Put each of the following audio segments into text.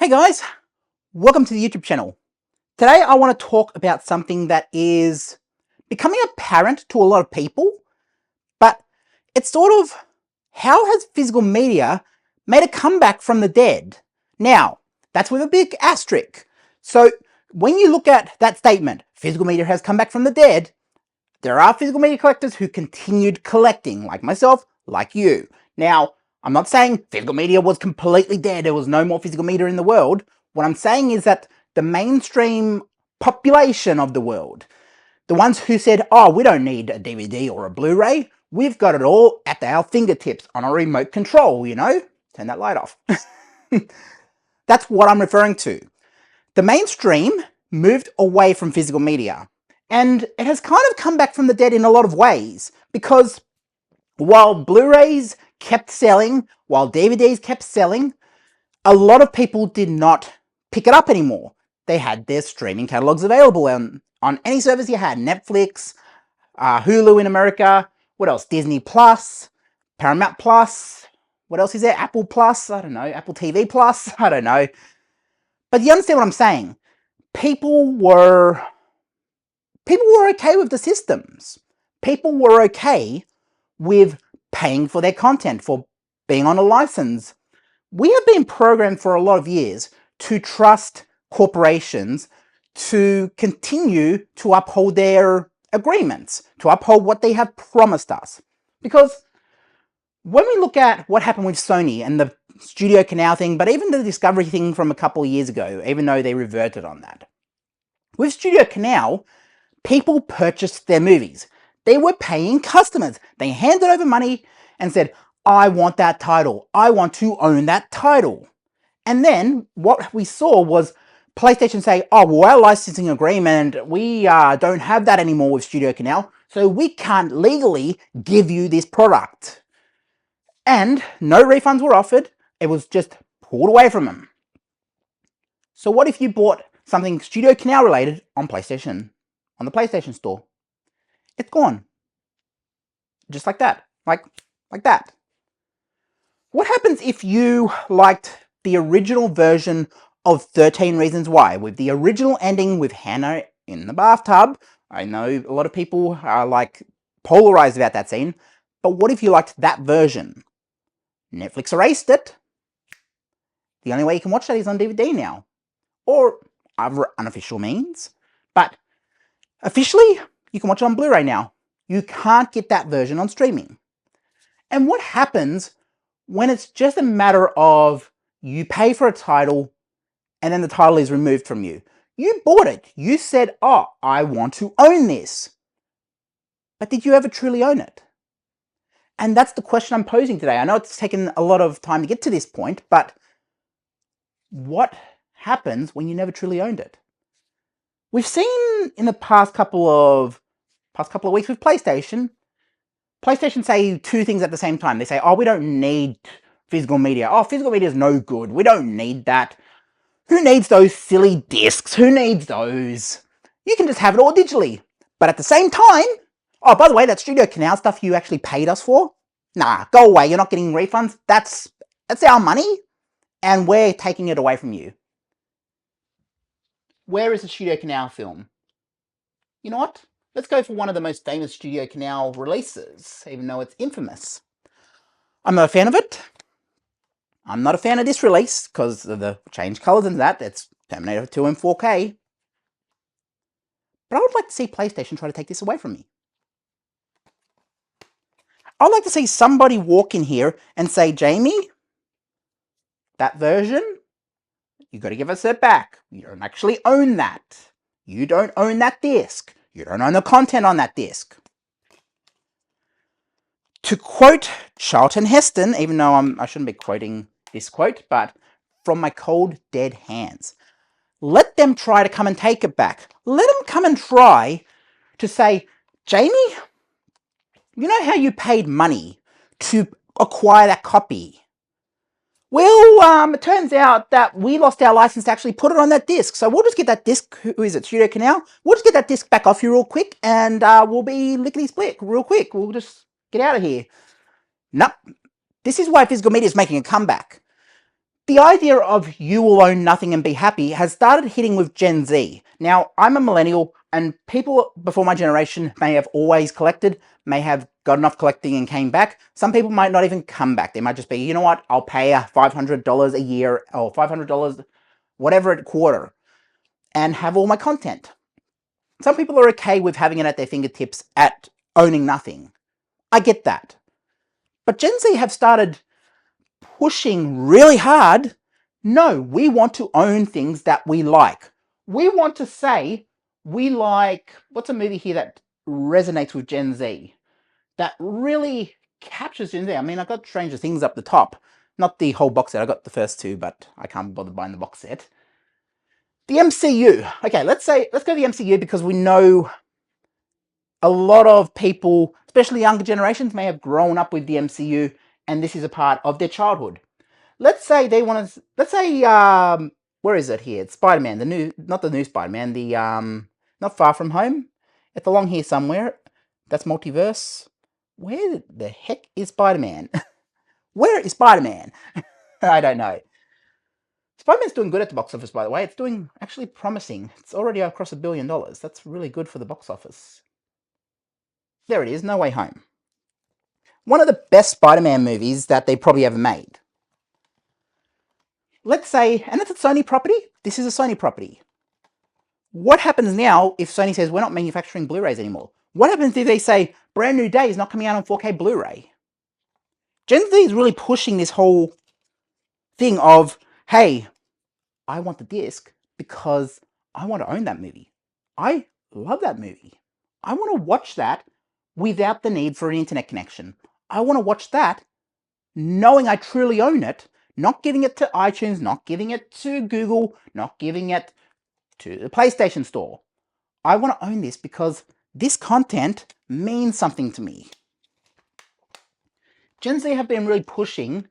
Hey guys, welcome to the YouTube channel. Today I want to talk about something that is becoming apparent to a lot of people, but it's sort of how has physical media made a comeback from the dead? Now, that's with a big asterisk. So when you look at that statement, physical media has come back from the dead, there are physical media collectors who continued collecting, like myself, like you. Now, I'm not saying physical media was completely dead, there was no more physical media in the world. What I'm saying is that the mainstream population of the world, the ones who said, oh, we don't need a DVD or a Blu-ray, we've got it all at our fingertips on a remote control, you know? Turn that light off. That's what I'm referring to. The mainstream moved away from physical media. And it has kind of come back from the dead in a lot of ways, because while Blu-rays kept selling, while DVDs kept selling, a lot of people did not pick it up anymore. They had their streaming catalogs available on any service you had. Netflix, Hulu in America, what else? Disney Plus, Paramount Plus, what else is there? Apple Plus, I don't know, Apple TV Plus, I don't know. But you understand what I'm saying? People were okay with the systems. People were okay with paying for their content, for being on a license. We have been programmed for a lot of years to trust corporations to continue to uphold their agreements, to uphold what they have promised us. Because when we look at what happened with Sony and the Studio Canal thing, but even the Discovery thing from a couple of years ago, even though they reverted on that. With Studio Canal, people purchased their movies. They were paying customers. They handed over money and said, I want that title. I want to own that title. And then what we saw was PlayStation say, oh, well, our licensing agreement, we don't have that anymore with Studio Canal, so we can't legally give you this product. And no refunds were offered. It was just pulled away from them. So what if you bought something Studio Canal related on PlayStation, on the PlayStation Store? It's gone. Just like that. Like that. What happens if you liked the original version of 13 Reasons Why, with the original ending with Hannah in the bathtub? I know a lot of people are like polarized about that scene, but what if you liked that version? Netflix erased it. The only way you can watch that is on DVD now, or other unofficial means. But officially, you can watch it on Blu-ray now. You can't get that version on streaming. And what happens when it's just a matter of you pay for a title and then the title is removed from you? You bought it. You said, oh, I want to own this. But did you ever truly own it? And that's the question I'm posing today. I know it's taken a lot of time to get to this point, but what happens when you never truly owned it? We've seen in the past couple of weeks with PlayStation say two things at the same time. They say, oh, we don't need physical media. Oh, physical media is no good. We don't need that. Who needs those silly discs? Who needs those? You can just have it all digitally. But at the same time, oh, by the way, that Studio Canal stuff you actually paid us for? Nah, go away. You're not getting refunds. That's our money, and we're taking it away from you. Where is the Studio Canal film? You know what? Let's go for one of the most famous Studio Canal releases, even though it's infamous. I'm not a fan of it. I'm not a fan of this release because of the change colors and that. It's Terminator 2 in 4K. But I would like to see PlayStation try to take this away from me. I'd like to see somebody walk in here and say, Jamie, that version, you got to give us it back. You don't actually own that. You don't own that disc. You don't own the content on that disc. To quote Charlton Heston, even though I shouldn't be quoting this quote, but from my cold, dead hands, let them try to come and take it back. Let them come and try to say, Jamie, you know how you paid money to acquire that copy? Well, it turns out that we lost our license to actually put it on that disc. So we'll just get that disc, who is it, Studio Canal? We'll just get that disc back off you real quick, and we'll be lickety-split real quick. We'll just get out of here. Nope. This is why physical media is making a comeback. The idea of you will own nothing and be happy has started hitting with Gen Z. Now, I'm a millennial, and people before my generation may have always collected, may have got enough collecting and came back. Some people might not even come back. They might just be, you know what, I'll pay $500 a year or $500, whatever, a quarter, and have all my content. Some people are okay with having it at their fingertips at owning nothing. I get that. But Gen Z have started pushing really hard. No, we want to own things that we like. We want to say we like, what's a movie here that resonates with Gen Z? That really captures Gen Z. I mean, I got Stranger Things up the top. Not the whole box set. I got the first two, but I can't bother buying the box set. The MCU. Okay, let's go to the MCU because we know a lot of people, especially younger generations, may have grown up with the MCU, and this is a part of their childhood. Let's say they want to. Let's say, where is it here? It's Spider-Man, the new, not the new Spider-Man, the not Far From Home. It's along here somewhere. That's multiverse. Where the heck is Spider-Man? Where is Spider-Man? I don't know. Spider-Man's doing good at the box office, by the way. It's doing actually promising. It's already across $1 billion. That's really good for the box office. There it is, No Way Home. One of the best Spider-Man movies that they probably ever made. Let's say, and it's a Sony property. This is a Sony property. What happens now if Sony says we're not manufacturing Blu-rays anymore? What happens if they say Brand New Day is not coming out on 4K Blu-ray? Gen Z is really pushing this whole thing of, hey, I want the disc because I want to own that movie. I love that movie. I want to watch that without the need for an internet connection. I want to watch that knowing I truly own it, not giving it to iTunes, not giving it to Google, not giving it to the PlayStation Store. I want to own this because this content means something to me. Gen Z have been really pushing,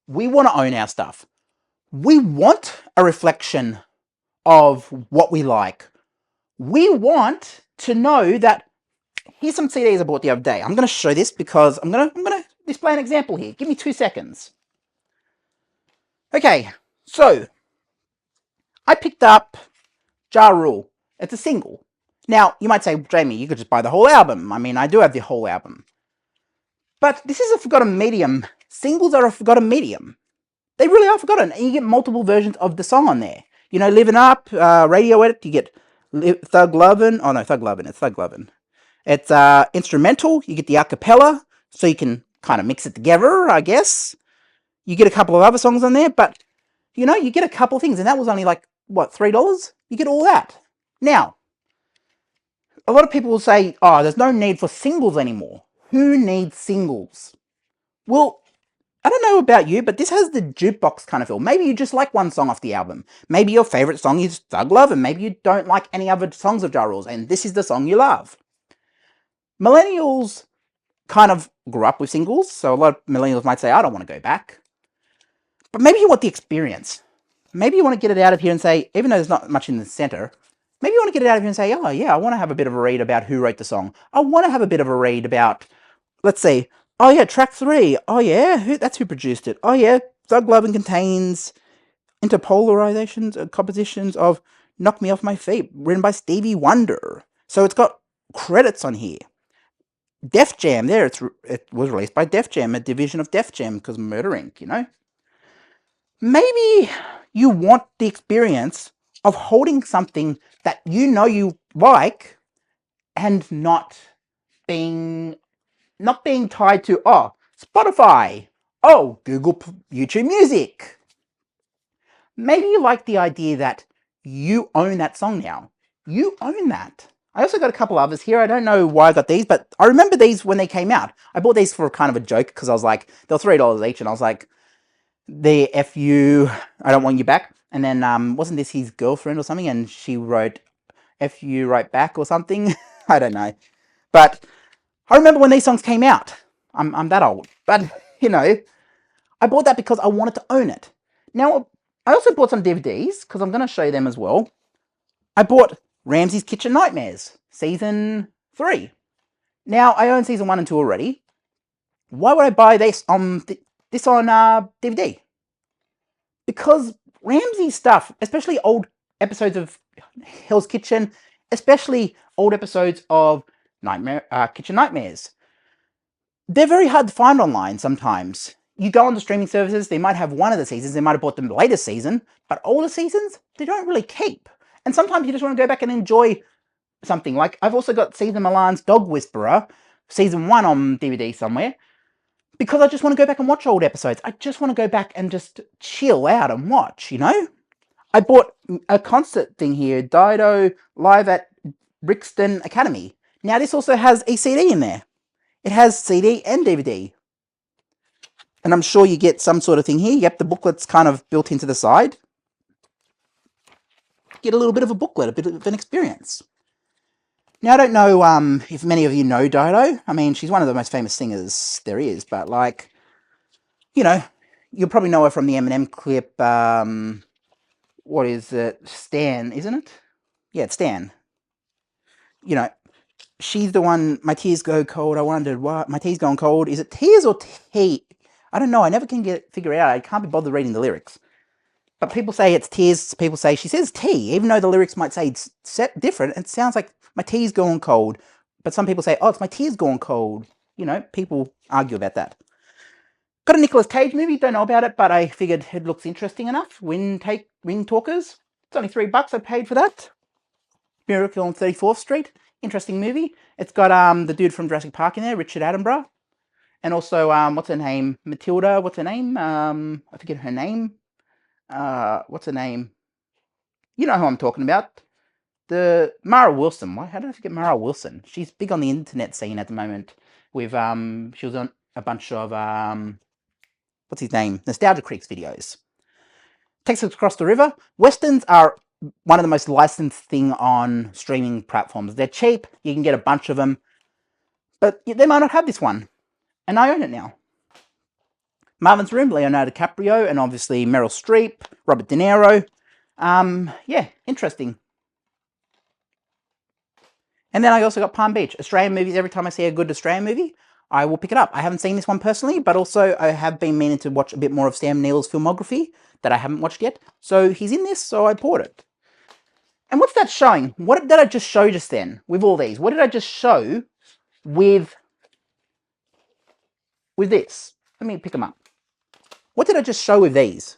we want to own our stuff. We want a reflection of what we like. We want to know that, here's some CDs I bought the other day. I'm going to show this because I'm going to display an example here. Give me 2 seconds. Okay, so I picked up Ja Rule. It's a single. Now, you might say, Jamie, you could just buy the whole album. I mean, I do have the whole album. But this is a forgotten medium. Singles are a forgotten medium. They really are forgotten. And you get multiple versions of the song on there. You know, Living Up, Radio Edit, you get Thug Lovin'. Oh no, Thug Lovin', it's Thug Lovin'. It's instrumental, you get the acapella, so you can kind of mix it together, I guess. You get a couple of other songs on there, but, you know, you get a couple of things, and that was only like, what, $3? You get all that. Now, a lot of people will say, oh, there's no need for singles anymore. Who needs singles? Well, I don't know about you, but this has the jukebox kind of feel. Maybe you just like one song off the album. Maybe your favorite song is Thug Love, and maybe you don't like any other songs of Ja Rule's, and this is the song you love. Millennials kind of grew up with singles, so a lot of millennials might say, I don't want to go back. But maybe you want the experience. Maybe you want to get it out of here and say, even though there's not much in the center, maybe you want to get it out of here and say, oh yeah, I want to have a bit of a read about who wrote the song. I want to have a bit of a read about, let's say, oh yeah, track 3. Oh yeah, that's who produced it. Oh yeah, Thug Lovin' contains interpolarizations, compositions of Knock Me Off My Feet, written by Stevie Wonder. So it's got credits on here. Def Jam, there, it was released by Def Jam, a division of Def Jam, because Murder Inc., you know? Maybe you want the experience of holding something that you know you like and not being tied to, oh, Spotify, oh, Google, YouTube Music. Maybe you like the idea that you own that song now. You own that. I also got a couple others here. I don't know why I got these, but I remember these when they came out. I bought these for kind of a joke because I was like, they were $3 each, and I was like, the F you, I don't want you back. And then, wasn't this his girlfriend or something? And she wrote F you right back or something. I don't know. But I remember when these songs came out. I'm that old. But, you know, I bought that because I wanted to own it. Now, I also bought some DVDs because I'm going to show you them as well. I bought Ramsay's Kitchen Nightmares, Season 3. Now, I own Season 1 and 2 already. Why would I buy this on DVD? because Ramsey stuff, especially old episodes of Hell's Kitchen, especially old episodes of Kitchen Nightmares, they're very hard to find online sometimes. You go on the streaming services, they might have one of the seasons, they might have bought them the latest season, but older seasons, they don't really keep. And sometimes you just want to go back and enjoy something. Like, I've also got Cesar Millan's Dog Whisperer, season 1 on DVD somewhere, because I just want to go back and watch old episodes. I just want to go back and just chill out and watch, you know? I bought a concert thing here, Dido live at Brixton Academy. Now this also has a CD in there. It has CD and DVD. And I'm sure you get some sort of thing here. Yep, the booklet's kind of built into the side. Get a little bit of a booklet, a bit of an experience. Now, I don't know if many of you know Dido. I mean, she's one of the most famous singers there is, but, like, you know, you'll probably know her from the Eminem clip, what is it? Stan, isn't it? Yeah, it's Stan. You know, she's the one, my tears go cold, I wondered, what? My tears going cold, is it tears or tea? I don't know, I never can figure it out, I can't be bothered reading the lyrics. But people say it's tears, people say she says tea, even though the lyrics might say it's different, it sounds like my tea's going cold. But some people say, oh, it's my tears going cold. You know, people argue about that. Got a Nicolas Cage movie, don't know about it, but I figured it looks interesting enough. Wind Talkers, it's only $3 I paid for that. Miracle on 34th Street, interesting movie. It's got the dude from Jurassic Park in there, Richard Attenborough. And also, what's her name? Matilda, what's her name? I forget her name. What's her name? You know who I'm talking about. The Mara Wilson. How did I forget Mara Wilson? She's big on the internet scene at the moment. With she was on a bunch of what's his name? Nostalgia Creeks videos. Takes us across the river. Westerns are one of the most licensed thing on streaming platforms. They're cheap. You can get a bunch of them, but they might not have this one, and I own it now. Marvin's Room, Leonardo DiCaprio, and obviously Meryl Streep, Robert De Niro. Yeah, interesting. And then I also got Palm Beach. Australian movies, every time I see a good Australian movie, I will pick it up. I haven't seen this one personally, but also I have been meaning to watch a bit more of Sam Neill's filmography that I haven't watched yet. So he's in this, so I bought it. And what's that showing? What did I just show just then with all these? What did I just show with this? Let me pick them up. What did I just show with these?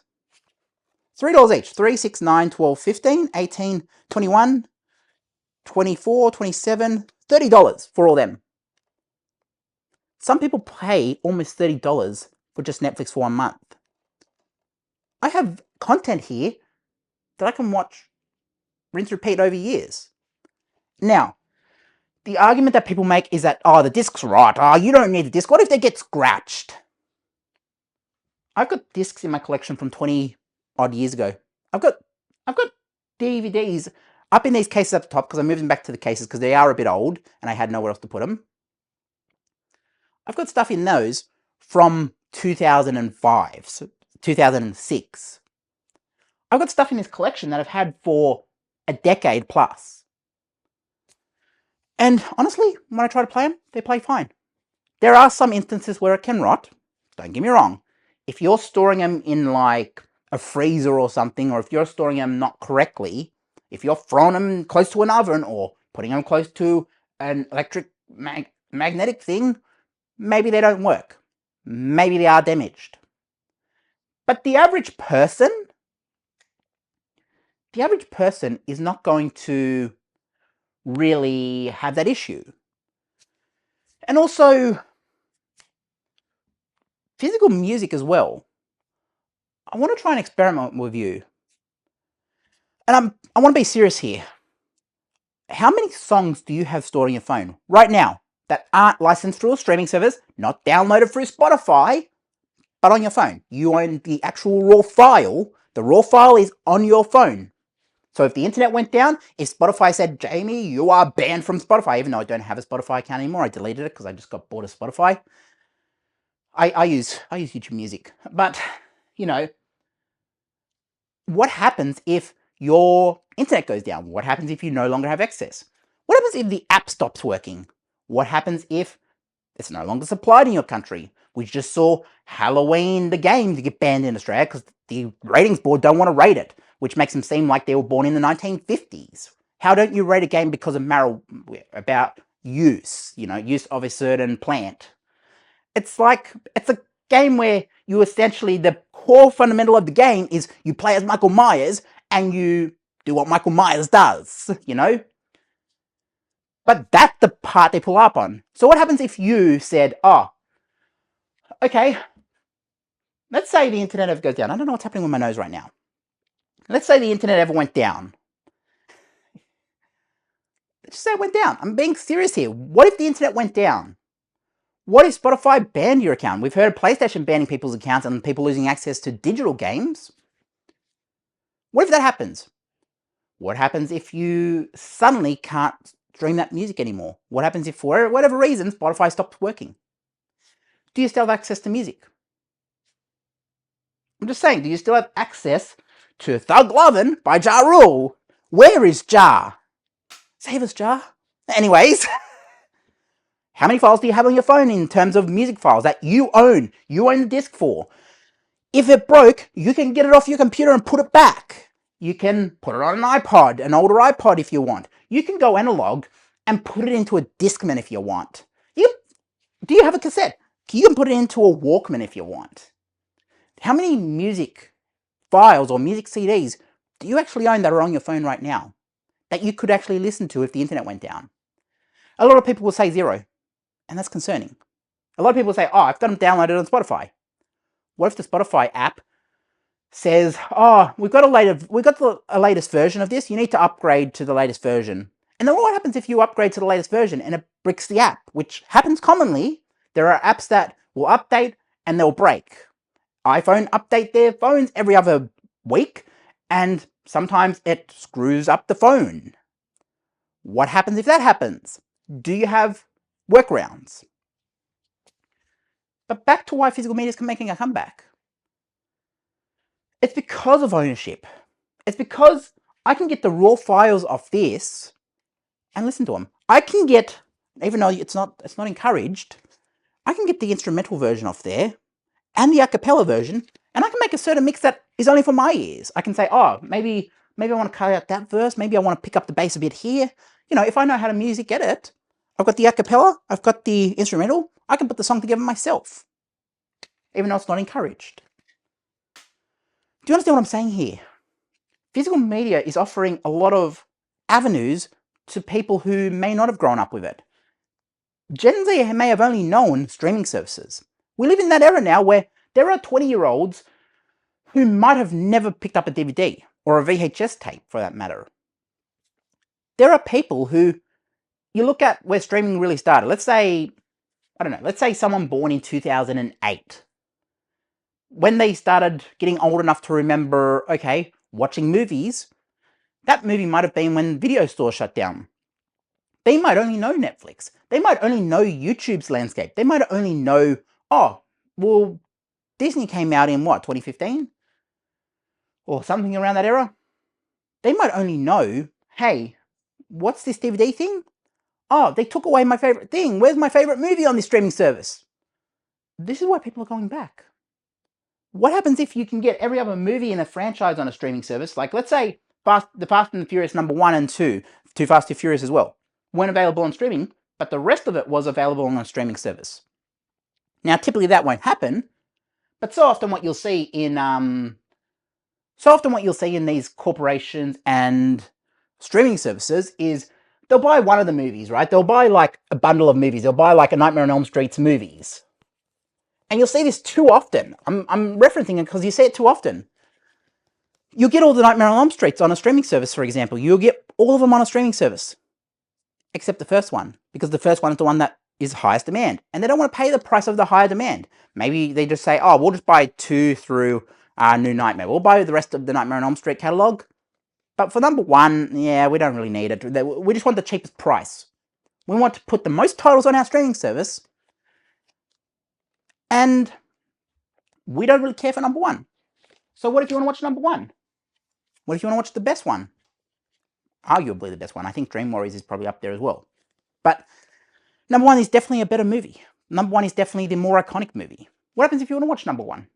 $3 each. 3, 6, 9, 12, 15, 18, 21, 24, 27, $30 for all them. Some people pay almost $30 for just Netflix for 1 month. I have content here that I can watch, rinse, repeat over years. Now, the argument that people make is that, oh, the disc's right. Oh, you don't need the disc. What if they get scratched? I've got discs in my collection from 20 odd years ago. I've got DVDs up in these cases at the top because I'm moving back to the cases because they are a bit old and I had nowhere else to put them. I've got stuff in those from 2005, so 2006. I've got stuff in this collection that I've had for a decade plus. And honestly, when I try to play them, they play fine. There are some instances where it can rot. Don't get me wrong. If you're storing them in like a freezer or something, or if you're storing them not correctly, if you're throwing them close to an oven or putting them close to an electric magnetic thing, maybe they don't work. Maybe they are damaged. But the average person is not going to really have that issue. And also, physical music as well. I want to try and experiment with you. And I want to be serious here. How many songs do you have stored on your phone right now that aren't licensed through a streaming service, not downloaded through Spotify, but on your phone? You own the actual raw file. The raw file is on your phone. So if the internet went down, if Spotify said, Jamie, you are banned from Spotify, even though I don't have a Spotify account anymore, I deleted it because I just got bored of Spotify. I use YouTube Music. But, you know, what happens if your internet goes down? What happens if you no longer have access? What happens if the app stops working? What happens if it's no longer supplied in your country? We just saw Halloween, the game, to get banned in Australia because the ratings board don't want to rate it, which makes them seem like they were born in the 1950s. How don't you rate a game because of about use, use of a certain plant? It's like, it's a game where you essentially, the core fundamental of the game is you play as Michael Myers and you do what Michael Myers does, But that's the part they pull up on. So what happens if you said, oh, okay, let's say the internet ever goes down. I don't know what's happening with my nose right now. Let's say the internet ever went down. Let's just say it went down. I'm being serious here. What if the internet went down? What if Spotify banned your account? We've heard of PlayStation banning people's accounts and people losing access to digital games. What if that happens? What happens if you suddenly can't stream that music anymore? What happens if, for whatever reason, Spotify stops working? Do you still have access to music? I'm just saying, do you still have access to Thug Lovin' by Ja Rule? Where is Ja? Save us, Ja. Anyways, how many files do you have on your phone in terms of music files that you own? You own the disc for. If it broke, you can get it off your computer and put it back. You can put it on an iPod, an older iPod if you want. You can go analog and put it into a Discman if you want. Do you have a cassette? You can put it into a Walkman if you want. How many music files or music CDs do you actually own that are on your phone right now that you could actually listen to if the internet went down? A lot of people will say 0, and that's concerning. A lot of people will say, oh, I've got them downloaded on Spotify. What if the Spotify app says, oh, we've got a latest version of this, you need to upgrade to the latest version. And then what happens if you upgrade to the latest version and it bricks the app, which happens commonly? There are apps that will update and they'll break. iPhone update their phones every other week, and sometimes it screws up the phone. What happens if that happens? Do you have workarounds? But back to why physical media is making a comeback. It's because of ownership. It's because I can get the raw files of this and listen to them. I can get, even though it's not encouraged, I can get the instrumental version off there and the a cappella version, and I can make a certain mix that is only for my ears. I can say, oh, maybe I want to cut out that verse, maybe I want to pick up the bass a bit here. If I know how to music edit, I've got the a cappella, I've got the instrumental, I can put the song together myself, even though it's not encouraged. Do you understand what I'm saying here? Physical media is offering a lot of avenues to people who may not have grown up with it. Gen Z may have only known streaming services. We live in that era now where there are 20-year-olds who might have never picked up a DVD or a VHS tape for that matter. There are people who, you look at where streaming really started. Let's say, let's say someone born in 2008. When they started getting old enough to remember, okay, watching movies, that movie might have been when video stores shut down. They might only know Netflix. They might only know YouTube's landscape. They might only know, oh, well, Disney came out in what, 2015? Or something around that era? They might only know, hey, what's this DVD thing? Oh, they took away my favorite thing. Where's my favorite movie on this streaming service? This is why people are going back. What happens if you can get every other movie in a franchise on a streaming service? Like, let's say the Fast and the Furious number 1 and 2, Too Fast, Too Furious as well, weren't available on streaming, but the rest of it was available on a streaming service. Now, typically that won't happen, but so often what you'll see in these corporations and streaming services is they'll buy one of the movies, right? They'll buy like a bundle of movies. They'll buy like a Nightmare on Elm Street's movies. And you'll see this too often. I'm referencing it because you see it too often. You'll get all the Nightmare on Elm Streets on a streaming service, for example. You'll get all of them on a streaming service. Except the first one. Because the first one is the one that is highest demand. And they don't want to pay the price of the higher demand. Maybe they just say, oh, we'll just buy 2 through New Nightmare. We'll buy the rest of the Nightmare on Elm Street catalogue. But for number 1, yeah, we don't really need it. We just want the cheapest price. We want to put the most titles on our streaming service. And we don't really care for number 1. So what if you want to watch number 1? What if you want to watch the best one? Arguably the best one. I think Dream Warriors is probably up there as well. But number 1 is definitely a better movie. Number 1 is definitely the more iconic movie. What happens if you want to watch number 1?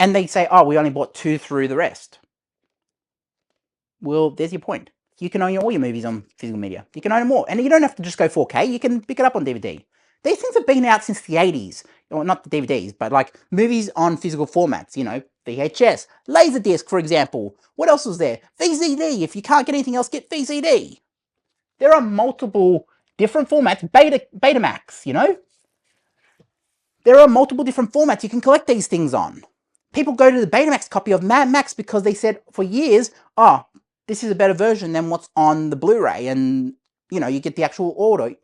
And they say, oh, we only bought 2 through the rest. Well, there's your point. You can own all your movies on physical media. You can own them all. And you don't have to just go 4K. You can pick it up on DVD. These things have been out since the 80s. Well, not the DVDs, but like movies on physical formats, you know, VHS, Laserdisc, for example. What else was there? VCD. If you can't get anything else, get VCD. There are multiple different formats. Betamax, you know? There are multiple different formats you can collect these things on. People go to the Betamax copy of Mad Max because they said for years, oh, this is a better version than what's on the Blu-ray, and you know, you get the actual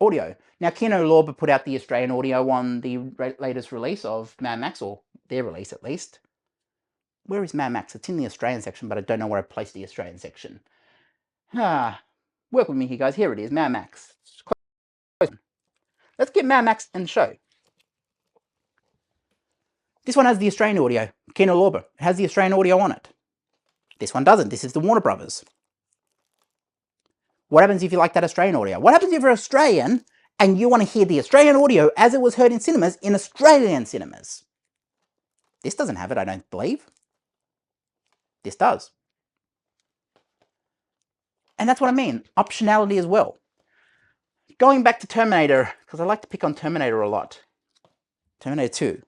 audio. Now, Kino Lorber put out the Australian audio on the latest release of Mad Max, or their release at least. Where is Mad Max? It's in the Australian section, but I don't know where I placed the Australian section. Work with me here, guys. Here it is, Mad Max. Let's get Mad Max and show. This one has the Australian audio, Kino Lorber. It has the Australian audio on it. This one doesn't. This is the Warner Brothers. What happens if you like that Australian audio? What happens if you're Australian and you want to hear the Australian audio as it was heard in cinemas in Australian cinemas? This doesn't have it, I don't believe. This does. And that's what I mean. Optionality as well. Going back to Terminator, because I like to pick on Terminator a lot. Terminator 2.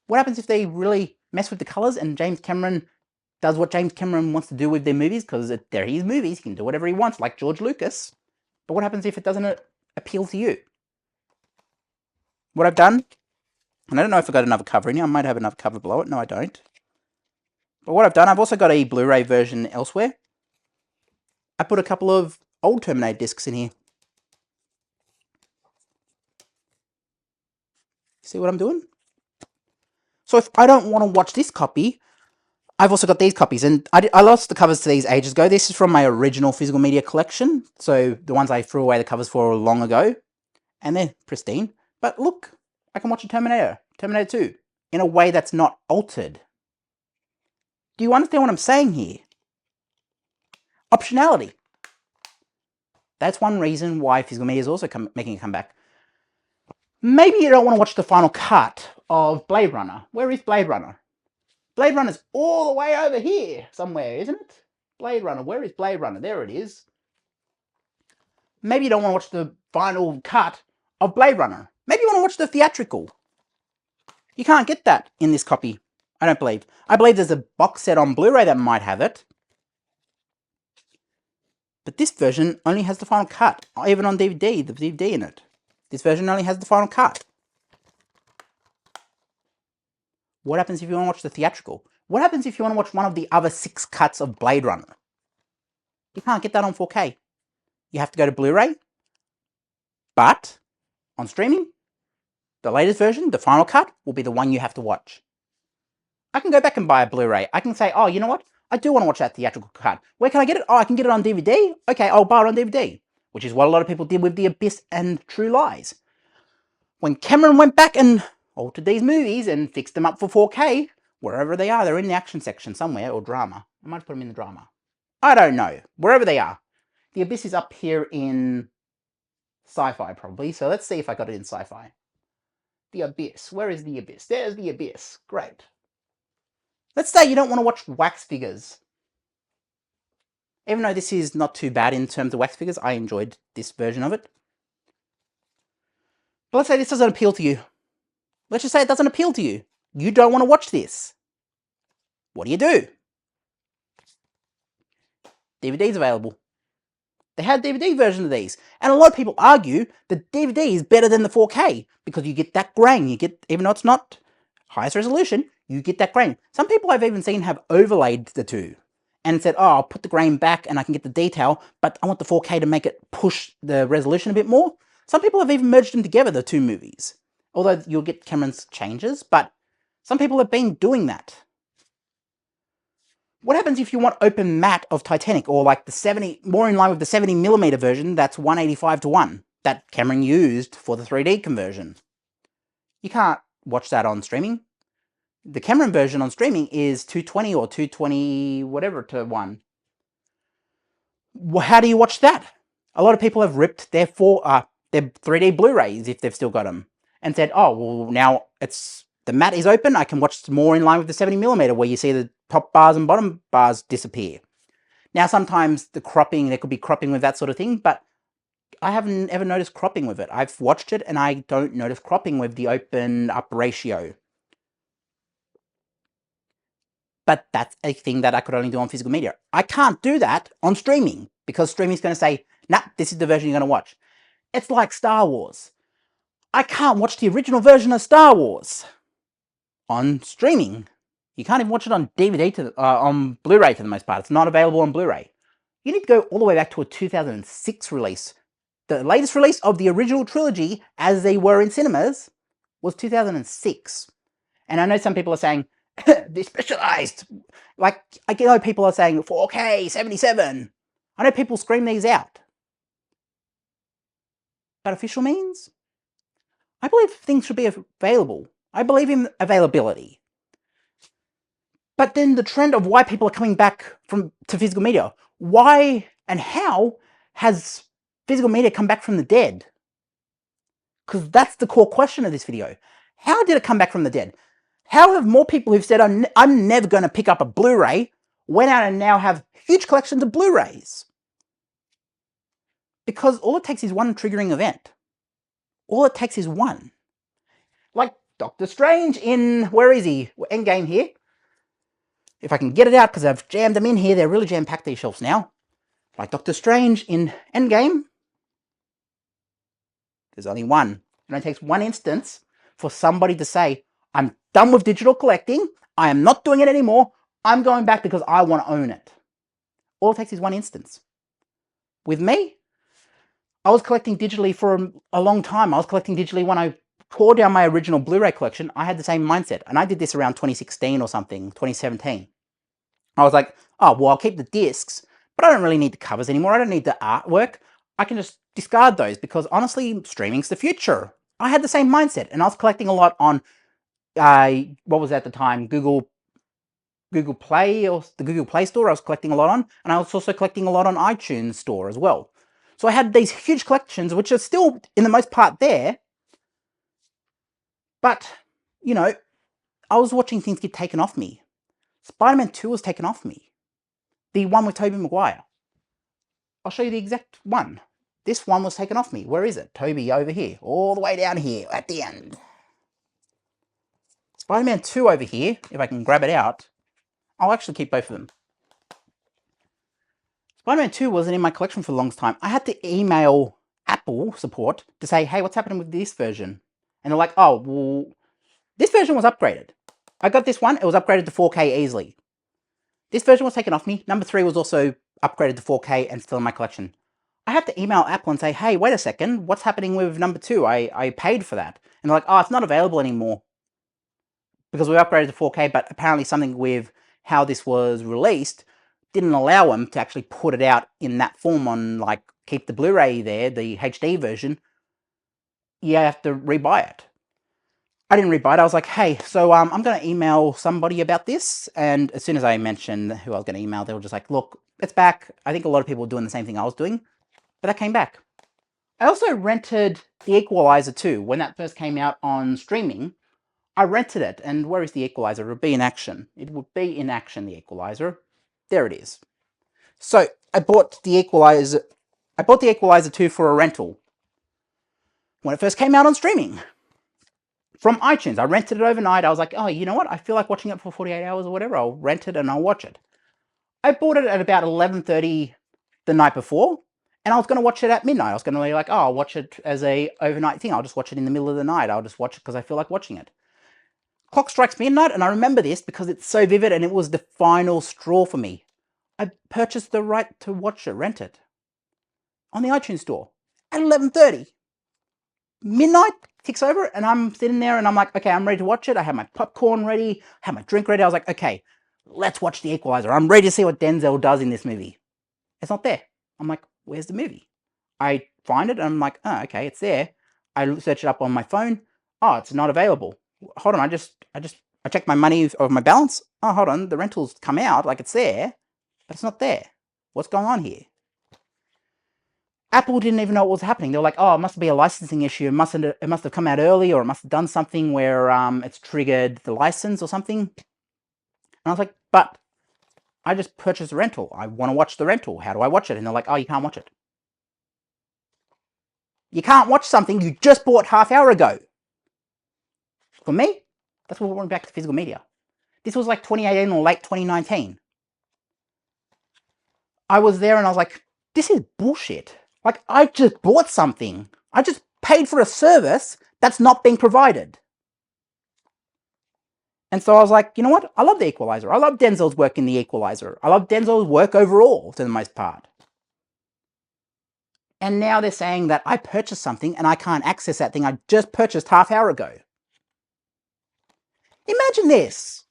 What happens if they really mess with the colors and James Cameron does what James Cameron wants to do with their movies? Because they're his movies, he can do whatever he wants, like George Lucas. But what happens if it doesn't appeal to you? What I've done, and I don't know if I've got another cover in here, I might have another cover below it, no I don't. But what I've done, I've also got a Blu-ray version elsewhere. I put a couple of old Terminator discs in here. See what I'm doing? So if I don't want to watch this copy, I've also got these copies, and I lost the covers to these ages ago. This is from my original physical media collection, so the ones I threw away the covers for long ago, and they're pristine. But look, I can watch a Terminator 2, in a way that's not altered. Do you understand what I'm saying here? Optionality. That's one reason why physical media is also making a comeback. Maybe you don't want to watch the final cut of Blade Runner. Where is Blade Runner? Blade Runner's all the way over here somewhere, isn't it? Blade Runner, where is Blade Runner? There it is. Maybe you don't want to watch the final cut of Blade Runner. Maybe you want to watch the theatrical. You can't get that in this copy, I don't believe. I believe there's a box set on Blu-ray that might have it. But this version only has the final cut, even on DVD, the DVD in it. This version only has the final cut. What happens if you want to watch the theatrical? What happens if you want to watch one of the other 6 cuts of Blade Runner? You can't get that on 4K. You have to go to Blu-ray. But on streaming, the latest version, the final cut, will be the one you have to watch. I can go back and buy a Blu-ray. I can say, oh, you know what? I do want to watch that theatrical cut. Where can I get it? Oh, I can get it on DVD. Okay, I'll buy it on DVD. Which is what a lot of people did with The Abyss and True Lies. When Cameron went back and altered these movies and fixed them up for 4K, wherever they are, they're in the action section somewhere, or drama. I might put them in the drama. I don't know. Wherever they are. The Abyss is up here in sci-fi, probably. So let's see if I got it in sci-fi. The Abyss. Where is The Abyss? There's The Abyss. Great. Let's say you don't want to watch wax figures. Even though this is not too bad in terms of wax figures, I enjoyed this version of it. But let's say this doesn't appeal to you. Let's just say it doesn't appeal to you. You don't want to watch this. What do? DVD's available. They had a DVD version of these. And a lot of people argue that DVD is better than the 4K because you get that grain. You get, even though it's not highest resolution, you get that grain. Some people I've even seen have overlaid the two and said, oh, I'll put the grain back and I can get the detail, but I want the 4K to make it push the resolution a bit more. Some people have even merged them together, the two movies. Although you'll get Cameron's changes, but some people have been doing that. What happens if you want open matte of Titanic, or like the 70, more in line with the 70mm version that's 185:1 that Cameron used for the 3D conversion? You can't watch that on streaming. The Cameron version on streaming is 220 or 220 whatever to 1. Well, how do you watch that? A lot of people have ripped their 3D Blu-rays if they've still got them. and said, oh, well, now the mat is open, I can watch more in line with the 70mm, where you see the top bars and bottom bars disappear. Now, sometimes there could be cropping with that sort of thing, but I haven't ever noticed cropping with it. I've watched it and I don't notice cropping with the open up ratio. But that's a thing that I could only do on physical media. I can't do that on streaming, because streaming's going to say, nah, this is the version you're going to watch. It's like Star Wars. I can't watch the original version of Star Wars on streaming. You can't even watch it on DVD on Blu-ray for the most part. It's not available on Blu-ray. You need to go all the way back to a 2006 release. The latest release of the original trilogy, as they were in cinemas, was 2006. And I know some people are saying, they're specialized. Like, I know people are saying 4K, 77. I know people scream these out. But official means? I believe things should be available. I believe in availability. But then the trend of why people are coming back to physical media, why and how has physical media come back from the dead? Because that's the core question of this video. How did it come back from the dead? How have more people who've said, I'm never going to pick up a Blu-ray, went out and now have huge collections of Blu-rays? Because all it takes is one triggering event. All it takes is one. Like Doctor Strange in, where is he? Endgame here. If I can get it out, because I've jammed them in here, they're really jam-packed, these shelves now. Like Doctor Strange in Endgame, there's only one. It only takes one instance for somebody to say, I'm done with digital collecting, I am not doing it anymore, I'm going back because I want to own it. All it takes is one instance. With me, I was collecting digitally for a long time. I was collecting digitally when I tore down my original Blu-ray collection. I had the same mindset, and I did this around 2016 or something, 2017. I was like, oh, well, I'll keep the discs, but I don't really need the covers anymore. I don't need the artwork. I can just discard those, because honestly, streaming's the future. I had the same mindset, and I was collecting a lot on, what was at the time, Google Play, or the Google Play Store I was collecting a lot on, and I was also collecting a lot on iTunes Store as well. So I had these huge collections, which are still, in the most part, there. But, you know, I was watching things get taken off me. Spider-Man 2 was taken off me. The one with Tobey Maguire. I'll show you the exact one. This one was taken off me. Where is it? Tobey over here. All the way down here at the end. Spider-Man 2 over here, if I can grab it out. I'll actually keep both of them. Spider-Man 2 wasn't in my collection for the longest time. I had to email Apple support to say, hey, what's happening with this version? And they're like, oh, well, this version was upgraded. I got this one, it was upgraded to 4K easily. This version was taken off me. Number 3 was also upgraded to 4K and still in my collection. I had to email Apple and say, hey, wait a second, what's happening with number 2? I paid for that. And they're like, oh, it's not available anymore, because we upgraded to 4K, but apparently something with how this was released didn't allow them to actually put it out in that form on, like, keep the Blu-ray there, the HD version. You have to rebuy it. I didn't rebuy it. I was like, hey, so I'm going to email somebody about this. And as soon as I mentioned who I was going to email, they were just like, look, it's back. I think a lot of people were doing the same thing I was doing, but that came back. I also rented The Equalizer 2 when that first came out on streaming. I rented it, and where is The Equalizer? It would be in action. It would be in action, The Equalizer. There it is. So I bought The Equalizer. I bought The Equalizer 2 for a rental when it first came out on streaming from iTunes. I rented it overnight. I was like, oh, you know what? I feel like watching it for 48 hours or whatever. I'll rent it and I'll watch it. I bought it at about 11:30 the night before, and I was going to watch it at midnight. I was going to be like, oh, I'll watch it as a overnight thing. I'll just watch it in the middle of the night. I'll just watch it because I feel like watching it. Clock strikes midnight, and I remember this because it's so vivid, and it was the final straw for me. I purchased the right to watch it, rent it, on the iTunes store at 11:30. Midnight ticks over, and I'm sitting there, and I'm like, okay, I'm ready to watch it. I have my popcorn ready, I have my drink ready. I was like, okay, let's watch The Equalizer. I'm ready to see what Denzel does in this movie. It's not there. I'm like, where's the movie? I find it, and I'm like, oh, okay, it's there. I search it up on my phone. Oh, it's not available. Hold on, I checked my money over my balance. Oh, hold on, the rental's come out, like it's there, but it's not there. What's going on here? Apple didn't even know what was happening. They were like, oh, it must be a licensing issue. It must have come out early, or it must have done something where it's triggered the license or something. And I was like, but I just purchased a rental. I want to watch the rental. How do I watch it? And they're like, oh, you can't watch it. You can't watch something you just bought half hour ago. For me, that's what we're going back to physical media. This was like 2018 or late 2019. I was there and I was like, this is bullshit. Like, I just bought something. I just paid for a service that's not being provided. And so I was like, you know what? I love The Equalizer. I love Denzel's work in The Equalizer. I love Denzel's work overall, to the most part. And now they're saying that I purchased something and I can't access that thing I just purchased half hour ago. Imagine this.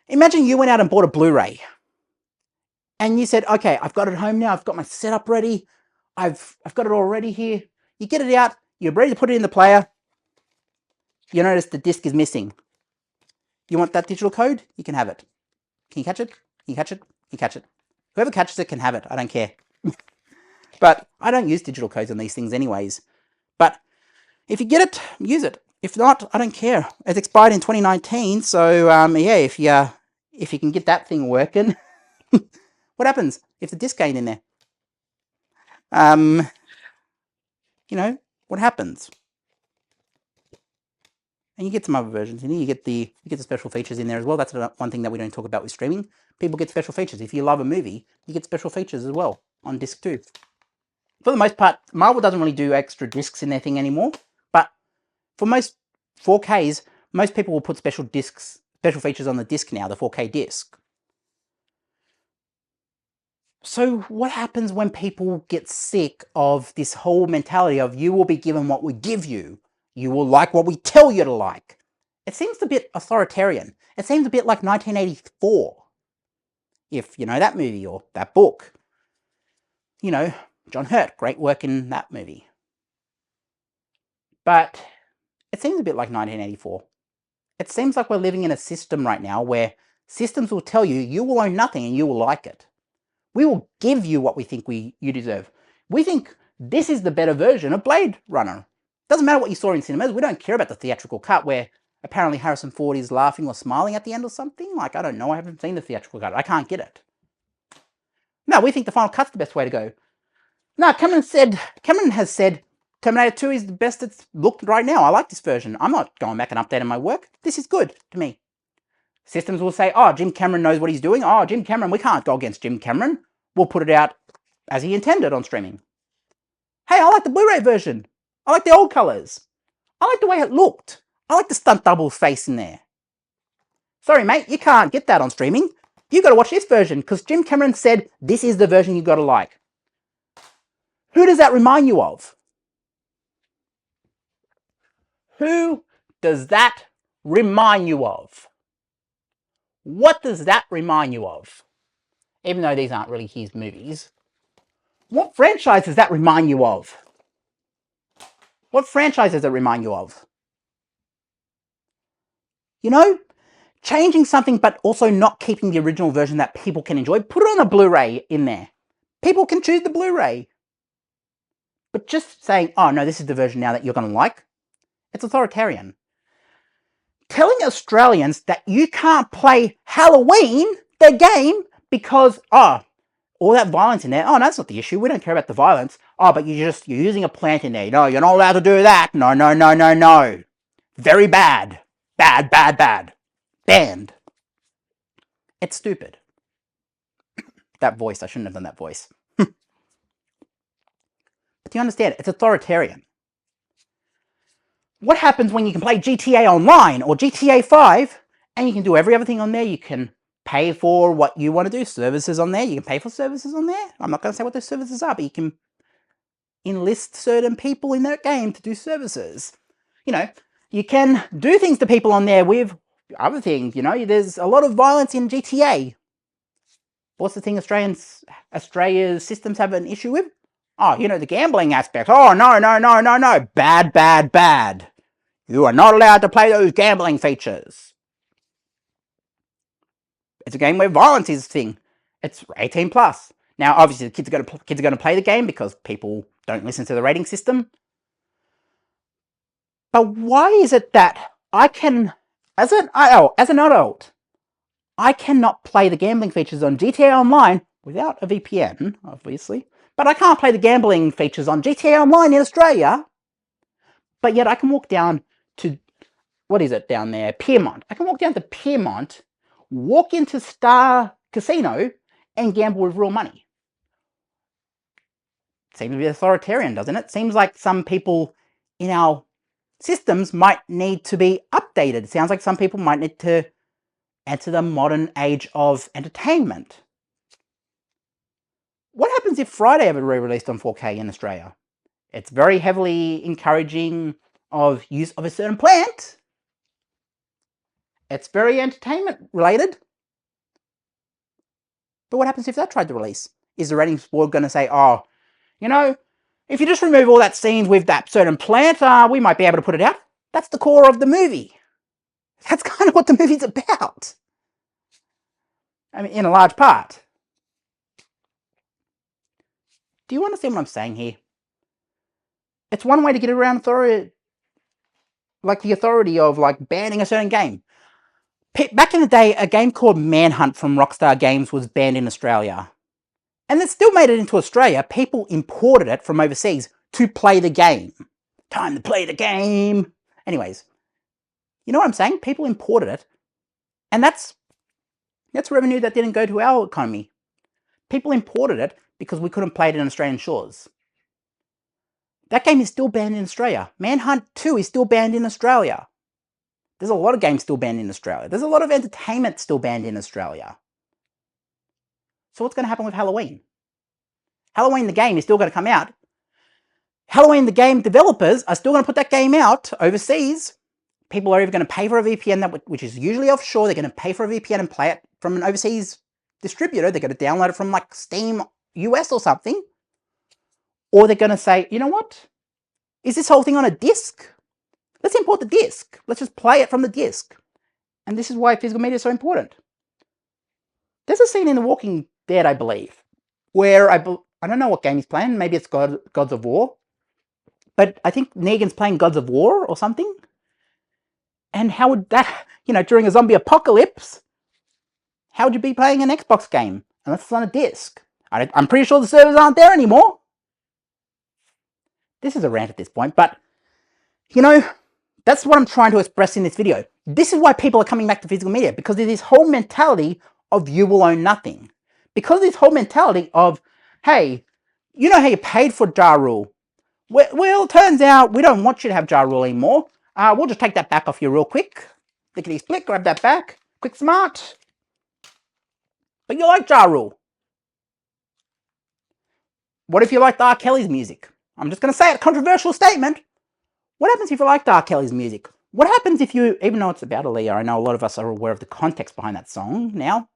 Imagine you went out and bought a Blu-ray. And you said, okay, I've got it home now. I've got my setup ready. I've got it all ready here. You get it out. You're ready to put it in the player. You notice the disc is missing. You want that digital code? You can have it. Can you catch it? Can you catch it? Can you catch it? Whoever catches it can have it. I don't care. But I don't use digital codes on these things anyways. But if you get it, use it. If not, I don't care. It's expired in 2019, so yeah, if you can get that thing working, what happens if the disc ain't in there? You know, what happens? And you get some other versions in here. You get the special features in there as well. That's one thing that we don't talk about with streaming. People get special features. If you love a movie, you get special features as well on disc too. For the most part, Marvel doesn't really do extra discs in their thing anymore. But for most 4Ks, most people will put special features on the disc now, the 4K disc. So what happens when people get sick of this whole mentality of you will be given what we give you? You will like what we tell you to like. It seems a bit authoritarian. It seems a bit like 1984. If you know that movie or that book. You know, John Hurt, great work in that movie. But it seems a bit like 1984. It seems like we're living in a system right now where systems will tell you you will own nothing and you will like it. We will give you what we think you deserve. We think this is the better version of Blade Runner. Doesn't matter what you saw in cinemas. We don't care about the theatrical cut where apparently Harrison Ford is laughing or smiling at the end or something. Like, I don't know. I haven't seen the theatrical cut. I can't get it. No, we think the final cut's the best way to go. No, Cameron has said Terminator 2 is the best it's looked right now. I like this version. I'm not going back and updating my work. This is good to me. Systems will say, oh, Jim Cameron knows what he's doing. Oh, Jim Cameron, we can't go against Jim Cameron. We'll put it out as he intended on streaming. Hey, I like the Blu-ray version. I like the old colours. I like the way it looked. I like the stunt double's face in there. Sorry, mate, you can't get that on streaming. You got to watch this version because Jim Cameron said this is the version you got to like. Who does that remind you of? Who does that remind you of? What does that remind you of? Even though these aren't really his movies. What franchise does that remind you of? What franchise does it remind you of? You know, changing something but also not keeping the original version that people can enjoy. Put it on a Blu-ray in there. People can choose the Blu-ray. But just saying, oh no, this is the version now that you're going to like, it's authoritarian. Telling Australians that you can't play Halloween, their game, because, oh, all that violence in there, oh, no, that's not the issue. We don't care about the violence. Oh, but you're using a plant in there. No, you're not allowed to do that. No, no, no, no, no. Very bad. Bad, bad, bad. Banned. It's stupid. That voice, I shouldn't have done that voice. But do you understand? It's authoritarian. What happens when you can play GTA Online or GTA 5 and you can do every other thing on there? You can pay for what you want to do, services on there. You can pay for services on there. I'm not going to say what those services are, but you can enlist certain people in that game to do services. You know, you can do things to people on there with other things. You know, there's a lot of violence in GTA. What's the thing Australia's systems have an issue with? Oh, you know, the gambling aspect. Oh, no, no, no, no, no. Bad, bad, bad. You are not allowed to play those gambling features. It's a game where violence is a thing. It's 18 plus. Now, obviously, the kids are going to play the game because people don't listen to the rating system. But why is it that I can, as an adult, I cannot play the gambling features on GTA Online without a VPN, obviously, but I can't play the gambling features on GTA Online in Australia, but yet I can walk down to, what is it down there, Piermont. I can walk down to Piermont, walk into Star Casino, and gamble with real money. Seems to be authoritarian, doesn't it? Seems like some people in our systems might need to be updated. It sounds like some people might need to enter the modern age of entertainment. What happens if Friday ever re-released on 4K in Australia? It's very heavily encouraging of use of a certain plant. It's very entertainment related. But what happens if that tried to release? Is the ratings board going to say, oh, you know, if you just remove all that scenes with that certain plant, we might be able to put it out? That's the core of the movie. That's kind of what the movie's about. I mean, in a large part. Do you understand what I'm saying here? It's one way to get around authority, like the authority of like banning a certain game. Back in the day, a game called Manhunt from Rockstar Games was banned in Australia. And it still made it into Australia. People imported it from overseas to play the game. Time to play the game. Anyways, you know what I'm saying? People imported it. And that's revenue that didn't go to our economy. People imported it because we couldn't play it in Australian shores. That game is still banned in Australia. Manhunt 2 is still banned in Australia. There's a lot of games still banned in Australia. There's a lot of entertainment still banned in Australia. So what's going to happen with Halloween? Halloween the game is still going to come out. Halloween the game developers are still going to put that game out overseas. People are either going to pay for a VPN, which is usually offshore. They're going to pay for a VPN and play it from an overseas distributor. They're going to download it from like Steam US or something. Or they're going to say, you know what? Is this whole thing on a disc? Let's import the disc. Let's just play it from the disc. And this is why physical media is so important. There's a scene in The Walking Dead, I believe, where I don't know what game he's playing. Maybe it's Gods of War. But I think Negan's playing Gods of War or something. And how would that, during a zombie apocalypse, how would you be playing an Xbox game unless it's on a disc? I'm pretty sure the servers aren't there anymore. This is a rant at this point, but, that's what I'm trying to express in this video. This is why people are coming back to physical media, because of this whole mentality of you will own nothing. Because of this whole mentality of, hey, you know how you paid for Ja Rule? Well, it turns out we don't want you to have Ja Rule anymore. We'll just take that back off you real quick. Lickety-split, grab that back. Quick smart. But you like Ja Rule. What if you liked R. Kelly's music? I'm just going to say it, controversial statement. What happens if you liked R. Kelly's music? What happens if you, even though it's about Aaliyah, I know a lot of us are aware of the context behind that song now.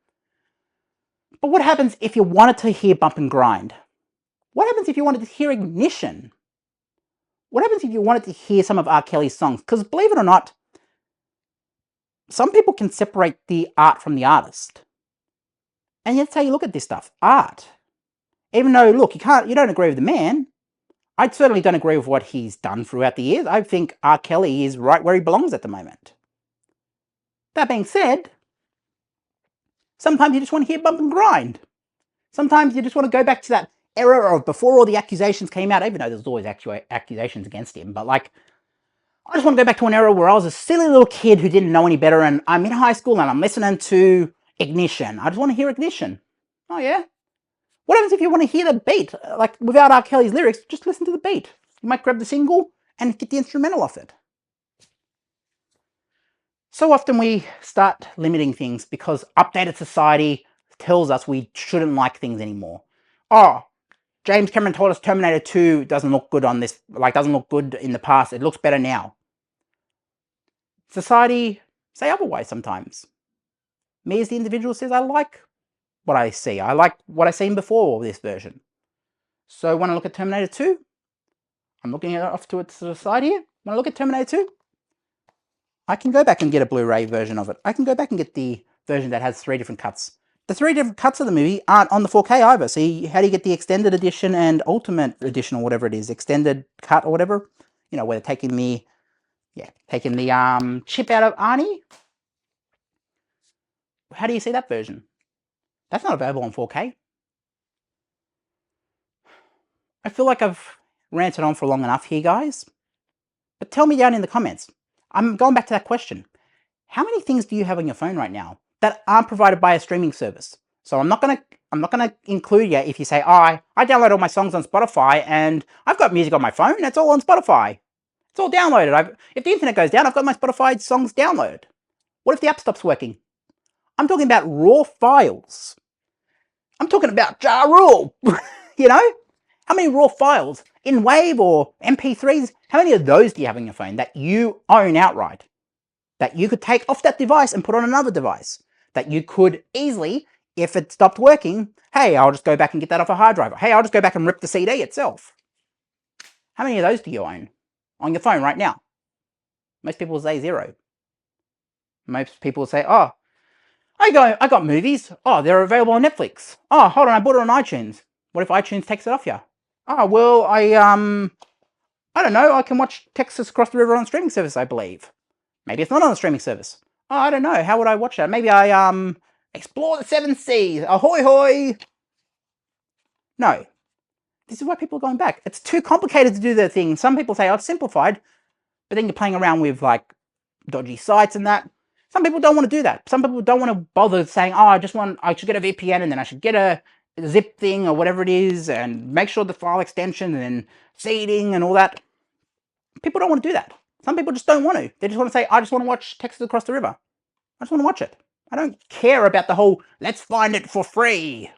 But what happens if you wanted to hear Bump and Grind? What happens if you wanted to hear Ignition? What happens if you wanted to hear some of R. Kelly's songs? Because believe it or not, some people can separate the art from the artist. And that's how you look at this stuff, art. Even though, look, you don't agree with the man. I certainly don't agree with what he's done throughout the years. I think R. Kelly is right where he belongs at the moment. That being said, sometimes you just want to hear Bump and Grind. Sometimes you just want to go back to that era of before all the accusations came out, even though there's always accusations against him. But I just want to go back to an era where I was a silly little kid who didn't know any better, and I'm in high school and I'm listening to Ignition. I just want to hear Ignition. Oh yeah? What happens if you want to hear the beat? Without R. Kelly's lyrics, just listen to the beat. You might grab the single and get the instrumental off it. So often we start limiting things because updated society tells us we shouldn't like things anymore. Oh, James Cameron told us Terminator 2 doesn't look good on this, doesn't look good in the past. It looks better now. Society say otherwise sometimes. Me as the individual says I like what I see. I like what I've seen before this version. So when I look at Terminator 2, I'm looking at it off to its side here. When I look at Terminator 2, I can go back and get a Blu-ray version of it. I can go back and get the version that has 3 different cuts. the 3 different cuts of the movie aren't on the 4K either. So how do you get the extended edition and ultimate edition or whatever it is, extended cut or whatever? You know, where they're taking the chip out of Arnie. How do you see that version? That's not available on 4K. I feel like I've ranted on for long enough here, guys. But tell me down in the comments. I'm going back to that question. How many things do you have on your phone right now that aren't provided by a streaming service? So I'm not gonna include you if you say, oh, I download all my songs on Spotify and I've got music on my phone. That's all on Spotify. It's all downloaded. If the internet goes down, I've got my Spotify songs downloaded. What if the app stops working? I'm talking about raw files. I'm talking about Ja Rule. You know? How many raw files in WAV or MP3s? How many of those do you have on your phone that you own outright? That you could take off that device and put on another device? That you could easily, if it stopped working, hey, I'll just go back and get that off a hard drive. Hey, I'll just go back and rip the CD itself. How many of those do you own on your phone right now? Most people will say 0. Most people will say, oh, I got movies. Oh, they're available on Netflix. Oh, hold on, I bought it on iTunes. What if iTunes takes it off you? Oh, well, I don't know, I can watch Texas Across the River on a streaming service, I believe. Maybe it's not on a streaming service. Oh, I don't know, how would I watch that? Maybe I, explore the 7 seas. Ahoy hoy! No. This is why people are going back. It's too complicated to do the thing. Some people say, oh, it's simplified. But then you're playing around with, like, dodgy sites and that. Some people don't want to do that. Some people don't want to bother saying, oh, I should get a VPN and then I should get a zip thing or whatever it is and make sure the file extension and seeding and all that. People don't want to do that. Some people just don't want to. They just want to say, I just want to watch Texas Across the River. I just want to watch it. I don't care about the whole, let's find it for free.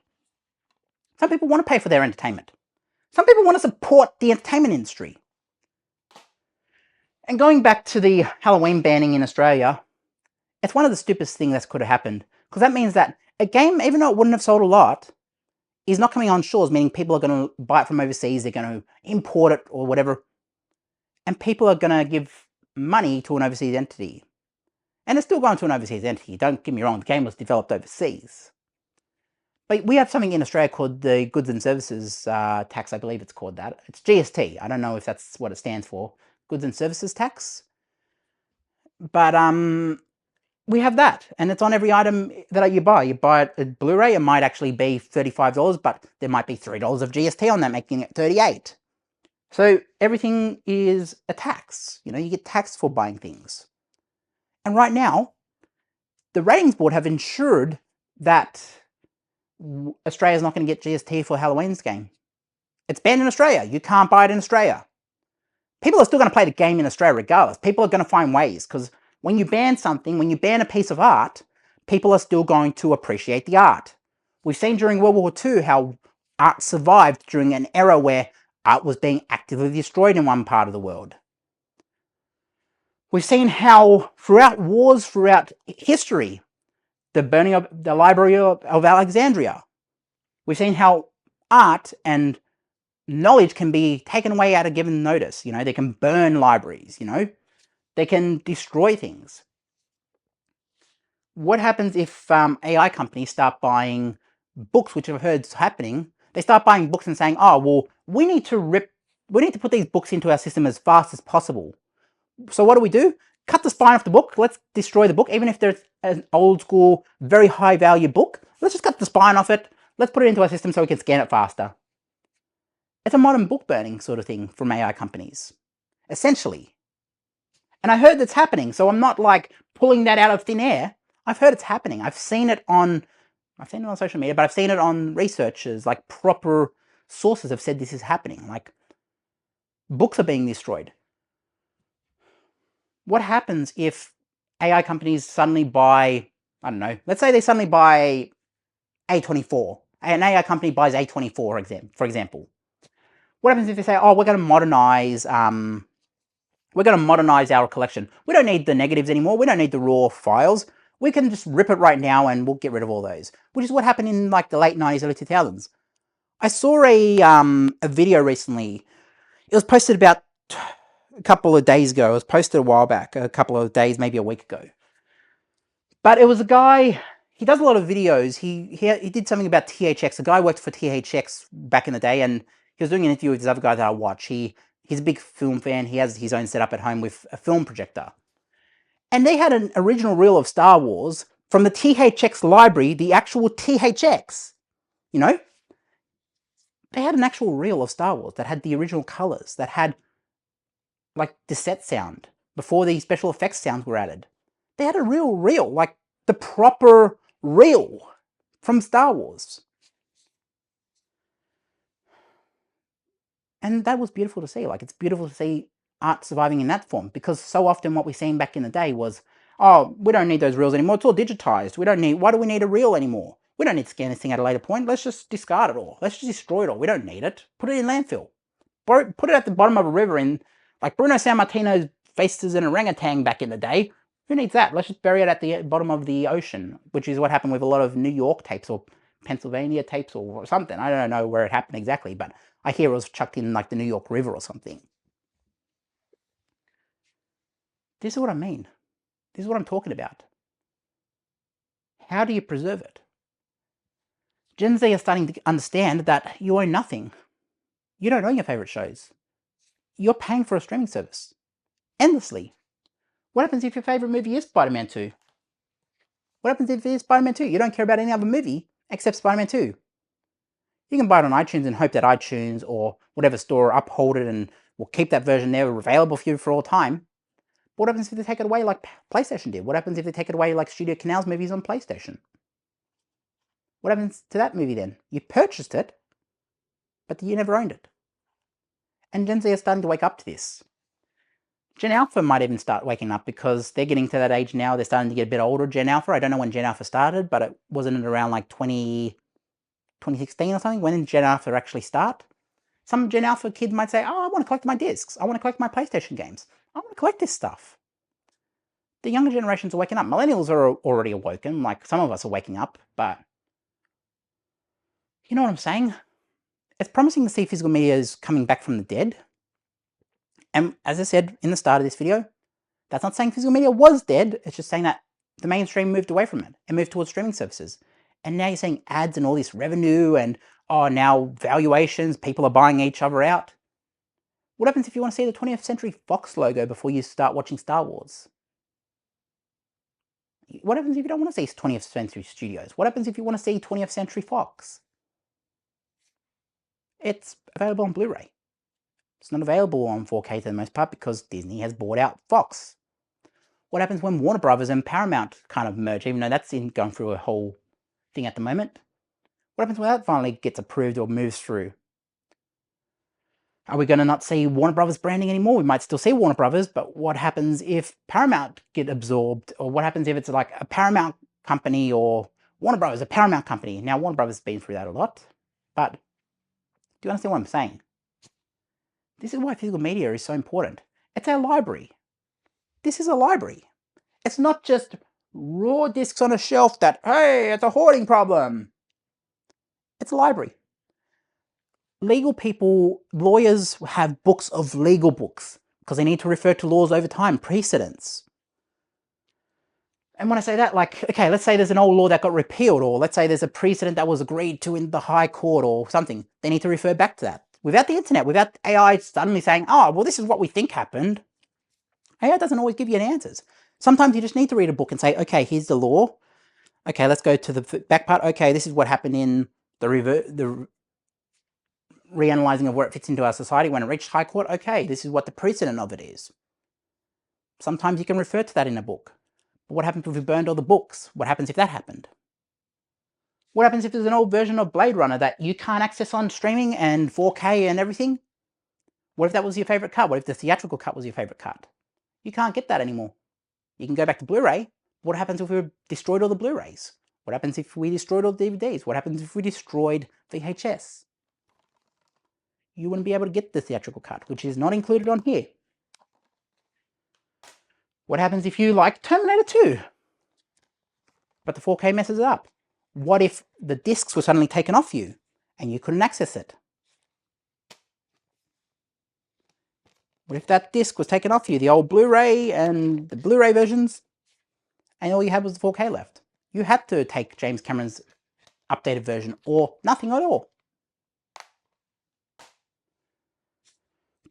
Some people want to pay for their entertainment. Some people want to support the entertainment industry. And going back to the Halloween banning in Australia, it's one of the stupidest things that could have happened. Because that means that a game, even though it wouldn't have sold a lot, is not coming on shores, meaning people are going to buy it from overseas, they're going to import it or whatever. And people are going to give money to an overseas entity. And it's still going to an overseas entity. Don't get me wrong, the game was developed overseas. But we have something in Australia called the Goods and Services Tax, I believe it's called that. It's GST. I don't know if that's what it stands for. Goods and Services Tax. But we have that, and it's on every item that you buy. You buy it at Blu-ray, it might actually be $35, but there might be $3 of GST on that, making it $38. So everything is a tax. You know, you get taxed for buying things. And right now, the ratings board have ensured that Australia's not going to get GST for Halloween's game. It's banned in Australia. You can't buy it in Australia. People are still going to play the game in Australia regardless. People are going to find ways, because when you ban something, when you ban a piece of art, people are still going to appreciate the art. We've seen during World War II how art survived during an era where art was being actively destroyed in one part of the world. We've seen how throughout wars, throughout history, the burning of the Library of Alexandria, we've seen how art and knowledge can be taken away at a given notice. You know, they can burn libraries, you know. They can destroy things. What happens if AI companies start buying books, which I've heard is happening? They start buying books and saying, oh, well, we need to put these books into our system as fast as possible. So what do? Cut the spine off the book. Let's destroy the book, even if there's an old school, very high value book. Let's just cut the spine off it. Let's put it into our system so we can scan it faster. It's a modern book burning sort of thing from AI companies, essentially. And I heard that's happening, so I'm not like pulling that out of thin air. I've heard it's happening. I've seen it on social media, but I've seen it on researchers, like proper sources have said this is happening. Like, books are being destroyed. What happens if AI companies suddenly buy, I don't know, let's say they suddenly buy A24. An AI company buys A24, for example. What happens if they say, oh, we're going to modernize our collection. We don't need the negatives anymore. We don't need the raw files. We can just rip it right now and we'll get rid of all those. Which is what happened in like the late 90s, early 2000s. I saw a video recently. It was posted about a couple of days ago. It was posted a while back, a couple of days, maybe a week ago. But it was a guy, he does a lot of videos. He did something about THX. A guy worked for THX back in the day, and he was doing an interview with this other guy that I watch. He's a big film fan. He has his own setup at home with a film projector. And they had an original reel of Star Wars from the THX library, the actual THX. You know? They had an actual reel of Star Wars that had the original colors, that had like the set sound before the special effects sounds were added. They had a real reel, like the proper reel from Star Wars. And that was beautiful to see. Like, it's beautiful to see art surviving in that form, because so often what we seen back in the day was, oh, we don't need those reels anymore. It's all digitized. Why do we need a reel anymore? We don't need to scan this thing at a later point. Let's just discard it all. Let's just destroy it all. We don't need it. Put it in landfill. Put it at the bottom of a river in, like Bruno Sammartino's Faces an Orangutan back in the day. Who needs that? Let's just bury it at the bottom of the ocean, which is what happened with a lot of New York tapes or Pennsylvania tapes or something. I don't know where it happened exactly, but I hear it was chucked in like the New York River or something. This is what I mean. This is what I'm talking about. How do you preserve it? Gen Z are starting to understand that you own nothing. You don't own your favorite shows. You're paying for a streaming service. Endlessly. What happens if your favorite movie is Spider-Man 2? What happens if it is Spider-Man 2? You don't care about any other movie except Spider-Man 2. You can buy it on iTunes and hope that iTunes or whatever store uphold it and will keep that version there available for you for all time. But what happens if they take it away like PlayStation did? What happens if they take it away like Studio Canal's movies on PlayStation? What happens to that movie then? You purchased it, but you never owned it. And Gen Z are starting to wake up to this. Gen Alpha might even start waking up, because they're getting to that age now. They're starting to get a bit older, Gen Alpha. I don't know when Gen Alpha started, but it wasn't around like 2016 or something. When did Gen Alpha actually start? Some Gen Alpha kid might say, oh, I want to collect my discs. I want to collect my PlayStation games. I want to collect this stuff. The younger generations are waking up. Millennials are already awoken. Like, some of us are waking up, but you know what I'm saying? It's promising to see physical media is coming back from the dead. And as I said in the start of this video, that's not saying physical media was dead. It's just saying that the mainstream moved away from it and moved towards streaming services. And now you're seeing ads and all this revenue and, oh, now valuations, people are buying each other out. What happens if you want to see the 20th Century Fox logo before you start watching Star Wars? What happens if you don't want to see 20th Century Studios? What happens if you want to see 20th Century Fox? It's available on Blu-ray. It's not available on 4K for the most part because Disney has bought out Fox. What happens when Warner Brothers and Paramount kind of merge, even though that's going through a whole thing at the moment? What happens when that finally gets approved or moves through? Are we going to not see Warner Brothers branding anymore? We might still see Warner Brothers, but what happens if Paramount get absorbed? Or what happens if it's like a Paramount company or Warner Brothers, a Paramount company? Now, Warner Brothers has been through that a lot, but do you understand what I'm saying? This is why physical media is so important. It's our library. This is a library. It's not just raw discs on a shelf that, hey, it's a hoarding problem. It's a library. Legal people, lawyers have books of legal books because they need to refer to laws over time, precedents. And when I say that, like, okay, let's say there's an old law that got repealed, or let's say there's a precedent that was agreed to in the High Court or something. They need to refer back to that. Without the internet, without AI suddenly saying, oh, well, this is what we think happened, AI doesn't always give you any answers. Sometimes you just need to read a book and say, okay, here's the law. Okay, let's go to the back part. Okay, this is what happened in the reanalyzing of where it fits into our society when it reached High Court. Okay, this is what the precedent of it is. Sometimes you can refer to that in a book. But what happens if we burned all the books? What happens if that happened? What happens if there's an old version of Blade Runner that you can't access on streaming and 4K and everything? What if that was your favorite cut? What if the theatrical cut was your favorite cut? You can't get that anymore. You can go back to Blu-ray. What happens if we destroyed all the Blu-rays? What happens if we destroyed all the DVDs? What happens if we destroyed VHS? You wouldn't be able to get the theatrical cut, which is not included on here. What happens if you like Terminator 2, but the 4K messes it up? What if the discs were suddenly taken off you and you couldn't access it? What if that disc was taken off you, the old Blu-ray and the Blu-ray versions, and all you had was the 4K left? You had to take James Cameron's updated version or nothing at all.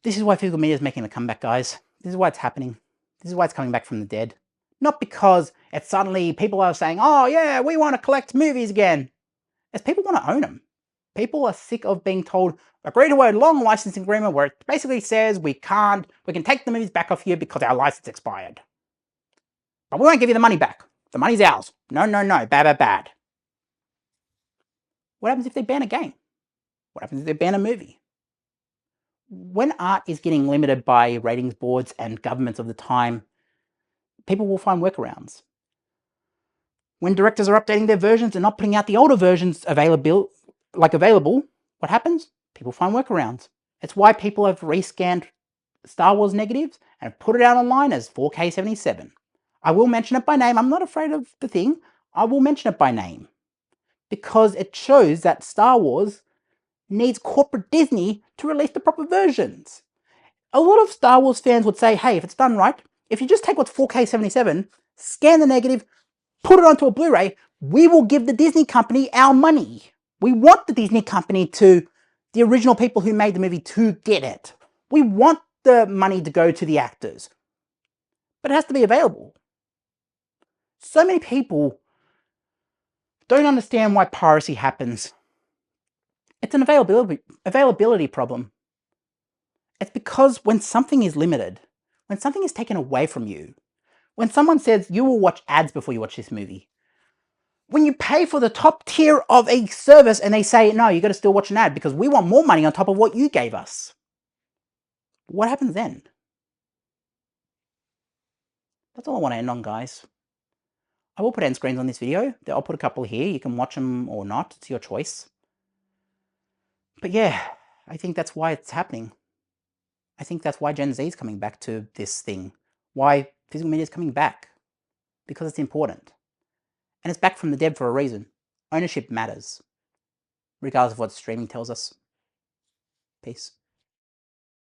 This is why physical media is making a comeback, guys. This is why it's happening. This is why it's coming back from the dead. Not because it's suddenly people are saying, oh yeah, we want to collect movies again. It's people want to own them. People are sick of being told, agree to a long licensing agreement where it basically says we can take the movies back off you because our license expired. But we won't give you the money back. The money's ours. No, no, no, bad. What happens if they ban a game? What happens if they ban a movie? When art is getting limited by ratings boards and governments of the time, people will find workarounds. When directors are updating their versions and not putting out the older versions available, what happens? People find workarounds. It's why people have rescanned Star Wars negatives and have put it out online as 4K 77. I will mention it by name. I'm not afraid of the thing. I will mention it by name. Because it shows that Star Wars needs corporate Disney to release the proper versions. A lot of Star Wars fans would say, hey, if it's done right, if you just take what's 4K 77, scan the negative, put it onto a Blu-ray, we will give the Disney company our money. We want the Disney company to, the original people who made the movie, to get it. We want the money to go to the actors. But it has to be available. So many people don't understand why piracy happens. It's an availability problem. It's because when something is limited, when something is taken away from you, when someone says you will watch ads before you watch this movie, when you pay for the top tier of a service and they say, no, you got to still watch an ad because we want more money on top of what you gave us. What happens then? That's all I want to end on, guys. I will put end screens on this video. I'll put a couple here. You can watch them or not. It's your choice. But yeah, I think that's why it's happening. I think that's why Gen Z is coming back to this thing. Why physical media is coming back. Because it's important. And it's back from the dead for a reason. Ownership matters. Regardless of what streaming tells us. Peace.